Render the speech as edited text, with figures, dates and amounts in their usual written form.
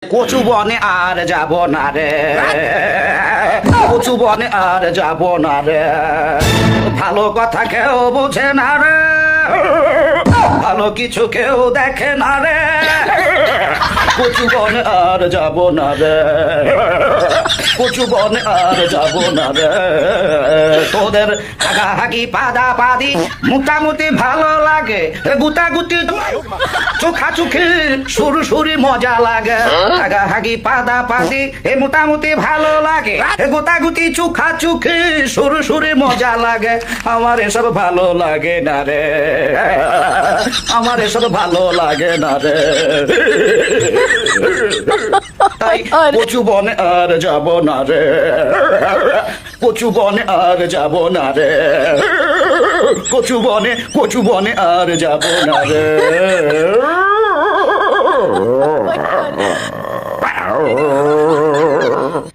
কচু বনে আর যাব না রে, কচু বনে আর যাব না রে, ভালো কথা কেউ বোঝে না রে, ভালো কিছু কেউ দেখে না রে, কচু বনে আর যাব না রে, কচু বনে আর যাব না রে, তোদের হাগাহাগি পাদাপাদি মোটামুটি ভালো লাগে, গুতাগুতি চোখাচোখি সুরসুরি মজা লাগে, হাগাহাগি পাদাপাদি এ মোটামুটি ভালো লাগে, গোতাগুতি চোখাচোখি সুরসুরি মজা লাগে, আমার এসব ভালো লাগে না রে, আমার এসব ভালো লাগে না রে, তাই কচু বনে আর যাব না রে, কচু বনে আর যাব না রে, কচু বনে আর যাব না রে।